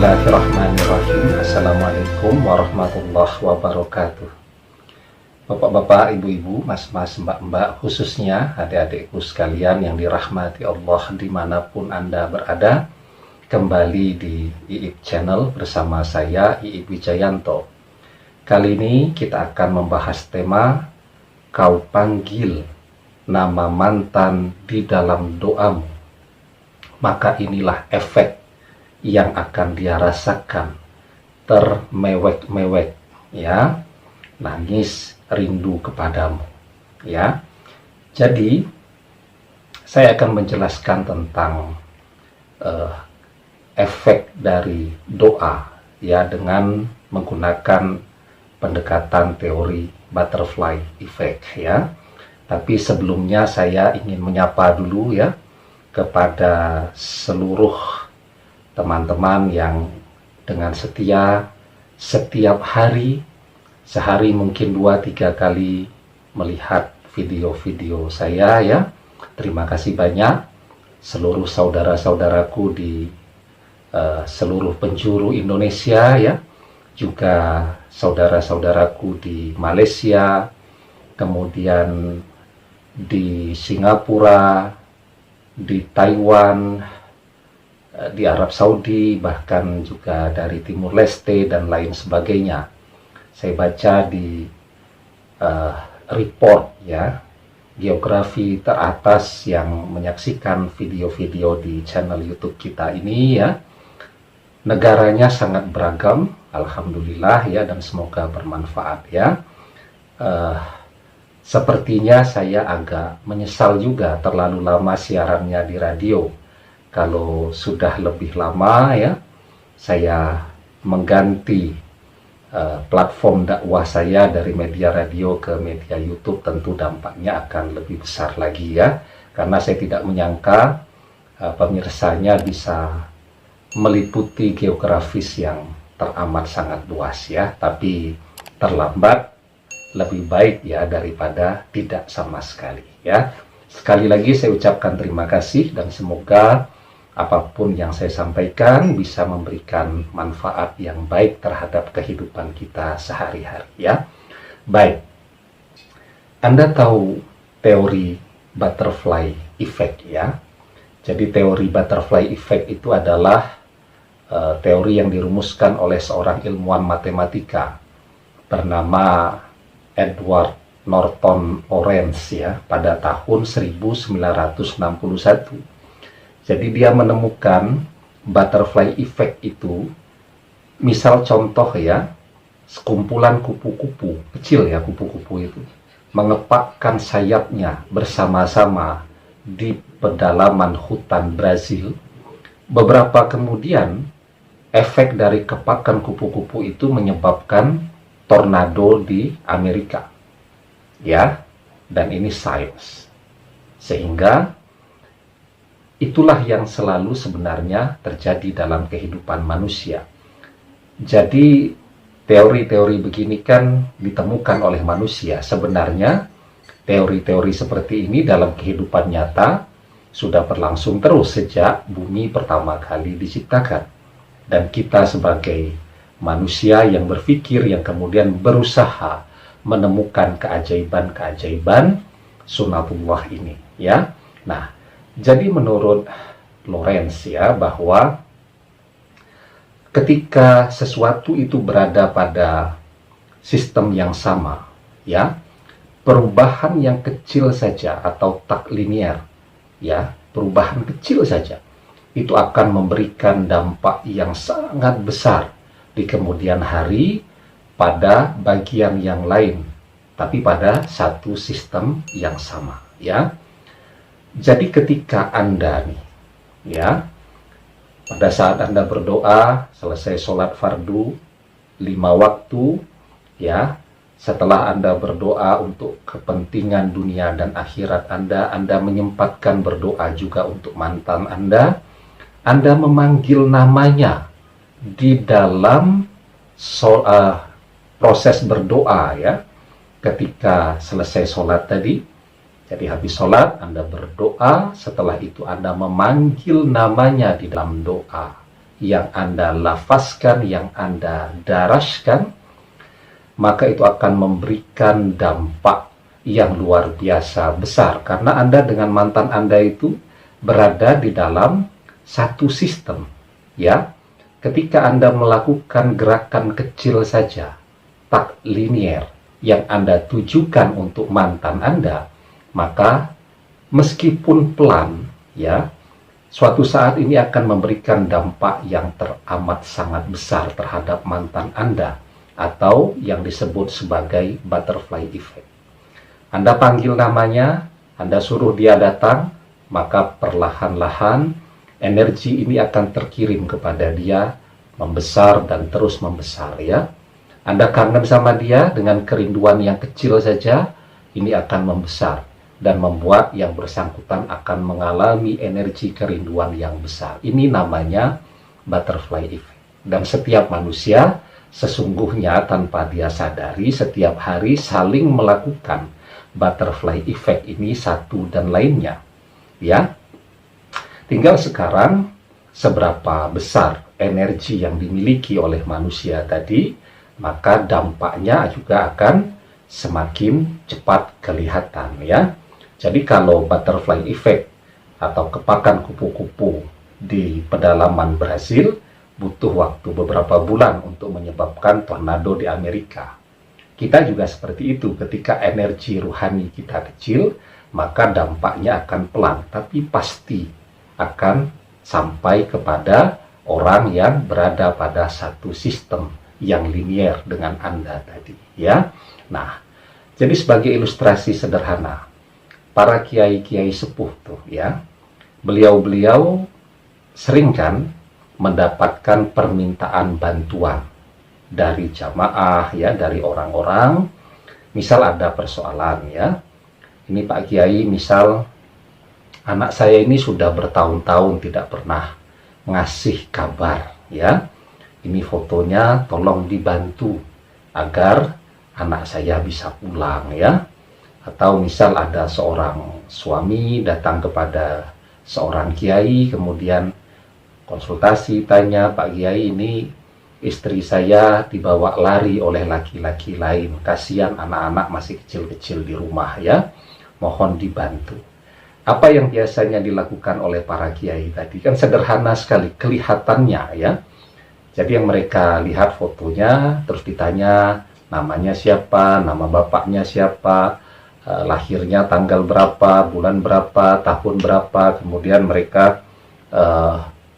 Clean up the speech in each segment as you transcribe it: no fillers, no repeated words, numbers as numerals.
Bismillahirrahmanirrahim. Assalamualaikum warahmatullahi wabarakatuh. Bapak-bapak, ibu-ibu, mas-mas, mbak-mbak, khususnya adik-adikku sekalian yang dirahmati Allah dimanapun Anda berada, kembali di IIP Channel bersama saya, IIP Wijayanto. Kali ini kita akan membahas tema Kau panggil nama mantan di dalam doamu, maka inilah efek yang akan dia rasakan, termewek-mewek, ya, nangis rindu kepadamu, ya. Jadi saya akan menjelaskan tentang efek dari doa, ya, dengan menggunakan pendekatan teori butterfly effect, ya. Tapi sebelumnya saya ingin menyapa dulu, ya, kepada seluruh teman-teman yang dengan setia setiap hari, sehari mungkin 2-3 kali melihat video-video saya, ya. Terima kasih banyak seluruh saudara-saudaraku di seluruh penjuru Indonesia, ya. Juga saudara-saudaraku di Malaysia, kemudian di Singapura, di Taiwan, di Arab Saudi, bahkan juga dari Timur Leste dan lain sebagainya. Saya baca di report, ya, geografi teratas yang menyaksikan video-video di channel YouTube kita ini, ya. Negaranya sangat beragam, alhamdulillah, ya, dan semoga bermanfaat, ya. Sepertinya saya agak menyesal juga terlalu lama siarannya di radio. Kalau sudah lebih lama, ya, saya mengganti platform dakwah saya dari media radio ke media YouTube, tentu dampaknya akan lebih besar lagi, ya, karena saya tidak menyangka pemirsanya bisa meliputi geografis yang teramat sangat luas, ya. Tapi terlambat lebih baik, ya, daripada tidak sama sekali, ya. Sekali lagi saya ucapkan terima kasih dan semoga apapun yang saya sampaikan bisa memberikan manfaat yang baik terhadap kehidupan kita sehari-hari, ya. Baik, Anda tahu teori butterfly effect, ya. Jadi teori butterfly effect itu adalah teori yang dirumuskan oleh seorang ilmuwan matematika bernama Edward Norton Lorentz, ya, pada tahun 1961. Jadi dia menemukan butterfly effect itu, misal contoh, ya, sekumpulan kupu-kupu kecil, ya, kupu-kupu itu mengepakkan sayapnya bersama-sama di pedalaman hutan Brazil. Beberapa kemudian efek dari kepakan kupu-kupu itu menyebabkan tornado di Amerika, ya, dan ini sains. Sehingga itulah yang selalu sebenarnya terjadi dalam kehidupan manusia. Jadi teori-teori begini kan ditemukan oleh manusia. Sebenarnya teori-teori seperti ini dalam kehidupan nyata sudah berlangsung terus sejak bumi pertama kali diciptakan. Dan kita sebagai manusia yang berpikir, yang kemudian berusaha menemukan keajaiban-keajaiban sunatullah ini, ya. Nah, jadi menurut Lorentz, ya, bahwa ketika sesuatu itu berada pada sistem yang sama, ya, perubahan yang kecil saja atau tak linear, ya, perubahan kecil saja itu akan memberikan dampak yang sangat besar di kemudian hari pada bagian yang lain, tapi pada satu sistem yang sama, ya. Jadi ketika Anda nih, ya, pada saat Anda berdoa, selesai sholat fardu 5 waktu, ya, setelah Anda berdoa untuk kepentingan dunia dan akhirat Anda menyempatkan berdoa juga untuk mantan Anda memanggil namanya di dalam proses berdoa, ya, ketika selesai sholat tadi. Jadi habis sholat Anda berdoa, setelah itu Anda memanggil namanya di dalam doa. yang Anda lafazkan, yang Anda daraskan, maka itu akan memberikan dampak yang luar biasa besar. Karena Anda dengan mantan Anda itu berada di dalam satu sistem, ya. Ketika Anda melakukan gerakan kecil saja, tak linier, yang Anda tujukan untuk mantan Anda, maka meskipun pelan, ya, suatu saat ini akan memberikan dampak yang teramat sangat besar terhadap mantan Anda, atau yang disebut sebagai butterfly effect. Anda panggil namanya, Anda suruh dia datang, maka perlahan-lahan energi ini akan terkirim kepada dia, membesar dan terus membesar, ya. Anda kangen sama dia, dengan kerinduan yang kecil saja, ini akan membesar dan membuat yang bersangkutan akan mengalami energi kerinduan yang besar. Ini namanya butterfly effect. Dan setiap manusia sesungguhnya tanpa dia sadari setiap hari saling melakukan butterfly effect ini satu dan lainnya, ya. Tinggal sekarang seberapa besar energi yang dimiliki oleh manusia tadi, maka dampaknya juga akan semakin cepat kelihatan, ya. Jadi kalau butterfly effect atau kepakan kupu-kupu di pedalaman Brasil butuh waktu beberapa bulan untuk menyebabkan tornado di Amerika. Kita juga seperti itu, ketika energi ruhani kita kecil, maka dampaknya akan pelan, tapi pasti akan sampai kepada orang yang berada pada satu sistem yang linier dengan Anda tadi, ya. Nah, jadi sebagai ilustrasi sederhana, para kiai-kiai sepuh tuh, ya, beliau-beliau sering kan mendapatkan permintaan bantuan dari jamaah, ya, dari orang-orang. Misal ada persoalan, ya, ini Pak Kiai, misal anak saya ini sudah bertahun-tahun tidak pernah ngasih kabar, ya, ini fotonya tolong dibantu agar anak saya bisa pulang, ya. Atau misal ada seorang suami datang kepada seorang kiai, kemudian konsultasi, tanya, Pak Kiai, ini istri saya dibawa lari oleh laki-laki lain, kasihan anak-anak masih kecil-kecil di rumah, ya, mohon dibantu. Apa yang biasanya dilakukan oleh para kiai tadi kan sederhana sekali kelihatannya, ya. Jadi yang mereka lihat fotonya, terus ditanya namanya siapa, nama bapaknya siapa, lahirnya tanggal berapa, bulan berapa, tahun berapa, kemudian mereka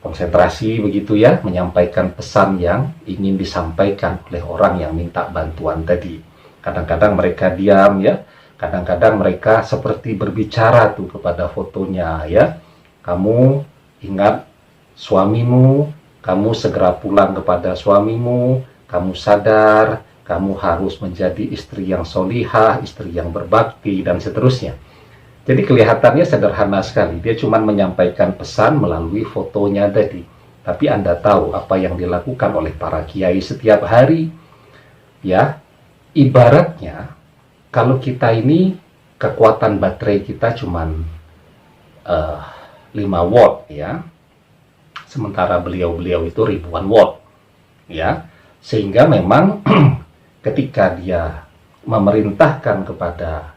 konsentrasi begitu, ya, menyampaikan pesan yang ingin disampaikan oleh orang yang minta bantuan tadi. Kadang-kadang mereka diam, ya, kadang-kadang mereka seperti berbicara tuh kepada fotonya, ya, kamu ingat suamimu, kamu segera pulang kepada suamimu, kamu sadar, kamu harus menjadi istri yang solihah, istri yang berbakti, dan seterusnya. Jadi kelihatannya sederhana sekali, dia cuma menyampaikan pesan melalui fotonya tadi. Tapi Anda tahu apa yang dilakukan oleh para kiai setiap hari, ya. Ibaratnya kalau kita ini kekuatan baterai kita cuma 5 watt, ya, sementara beliau-beliau itu ribuan watt, ya. Sehingga memang ketika dia memerintahkan kepada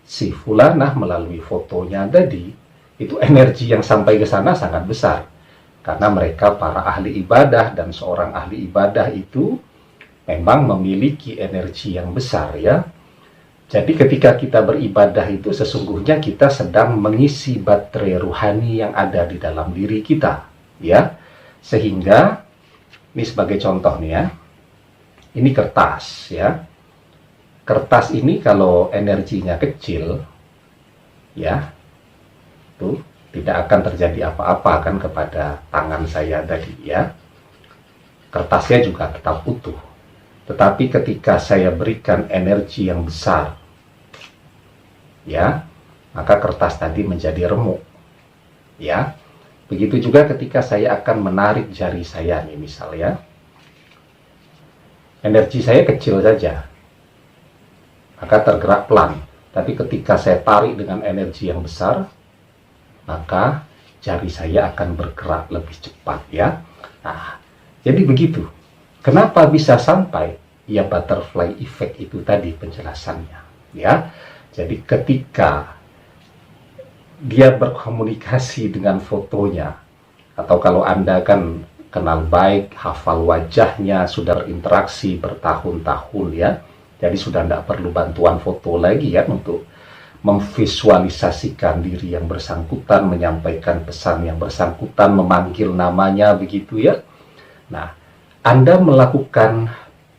si fulanah melalui fotonya tadi, itu energi yang sampai ke sana sangat besar. Karena mereka para ahli ibadah, dan seorang ahli ibadah itu memang memiliki energi yang besar, ya. Jadi ketika kita beribadah itu sesungguhnya kita sedang mengisi baterai ruhani yang ada di dalam diri kita, ya. Sehingga ini sebagai contoh nih, ya. Ini kertas, ya. Kertas ini kalau energinya kecil, ya, tuh tidak akan terjadi apa-apa kan kepada tangan saya tadi, ya. Kertasnya juga tetap utuh. Tetapi ketika saya berikan energi yang besar, ya, maka kertas tadi menjadi remuk, ya. Begitu juga ketika saya akan menarik jari saya nih misal, ya. Energi saya kecil saja, maka tergerak pelan. Tapi ketika saya tarik dengan energi yang besar, maka jari saya akan bergerak lebih cepat, ya. Nah, jadi begitu. Kenapa bisa sampai? Ya, butterfly effect itu tadi penjelasannya. Ya, jadi ketika dia berkomunikasi dengan fotonya, atau kalau Anda kan kenal baik, hafal wajahnya, sudah berinteraksi bertahun-tahun ya, jadi sudah tidak perlu bantuan foto lagi ya untuk memvisualisasikan diri yang bersangkutan, menyampaikan pesan yang bersangkutan, memanggil namanya begitu ya. Nah, Anda melakukan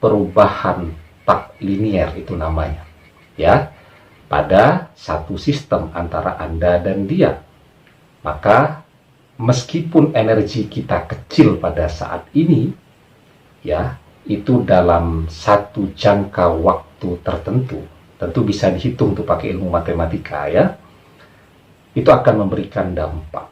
perubahan tak linier itu namanya ya, pada satu sistem antara Anda dan dia. Maka meskipun energi kita kecil pada saat ini ya, itu dalam satu jangka waktu tertentu, tentu bisa dihitung tuh pakai ilmu matematika ya, itu akan memberikan dampak.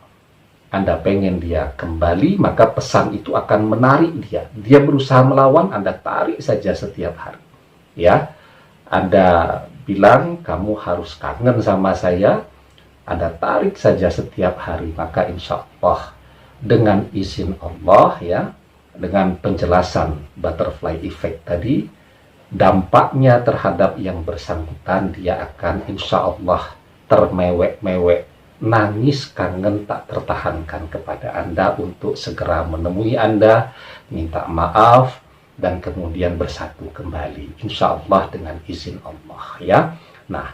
Anda pengen dia kembali, maka pesan itu akan menarik dia. Dia berusaha melawan, Anda tarik saja setiap hari. Ya, Anda bilang kamu harus kangen sama saya, Anda tarik saja setiap hari, maka insya Allah dengan izin Allah ya, dengan penjelasan butterfly effect tadi, dampaknya terhadap yang bersangkutan dia akan insya Allah termewek-mewek, nangis kangen tak tertahankan kepada Anda untuk segera menemui Anda, minta maaf, dan kemudian bersatu kembali. Insya Allah dengan izin Allah ya. Nah,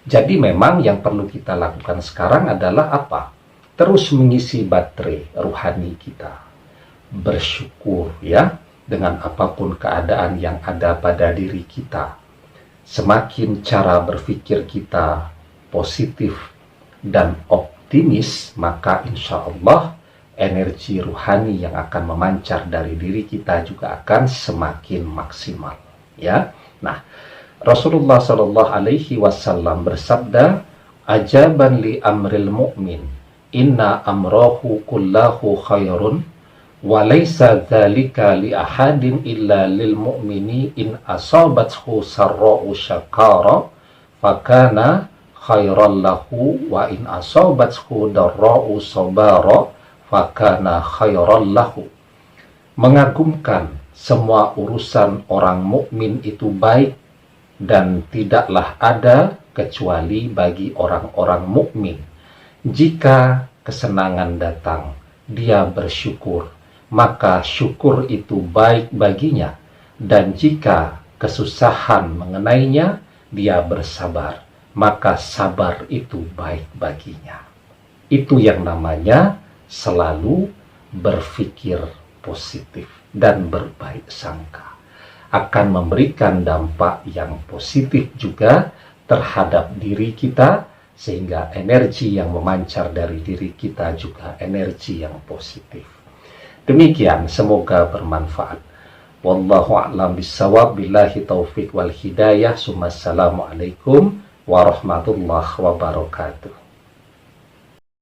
jadi memang yang perlu kita lakukan sekarang adalah apa? Terus mengisi baterai rohani kita. Bersyukur ya, dengan apapun keadaan yang ada pada diri kita. Semakin cara berpikir kita positif dan optimis, maka insya Allah energi ruhani yang akan memancar dari diri kita juga akan semakin maksimal ya. Nah, Rasulullah Shallallahu Alaihi Wasallam bersabda, ajaban li amril mu'min, inna amrohu kullahu khairun, walaysa dzalika li ahadin illa lil mu'mini in asabathu sarra'u syakara fakana khairan lahu wa in asabathu darra'u sabara fakana khairan lahu. Mengagumkan semua urusan orang mukmin itu baik, dan tidaklah ada kecuali bagi orang-orang mukmin. Jika kesenangan datang, dia bersyukur, maka syukur itu baik baginya, dan jika kesusahan mengenainya, dia bersabar, maka sabar itu baik baginya. Itu yang namanya selalu berpikir positif dan berbaik sangka. Akan memberikan dampak yang positif juga terhadap diri kita, sehingga energi yang memancar dari diri kita juga energi yang positif. Demikian, semoga bermanfaat. Wallahu a'lam bishawab, billahi taufiq wal hidayah. Assalamualaikum warahmatullahi wabarakatuh.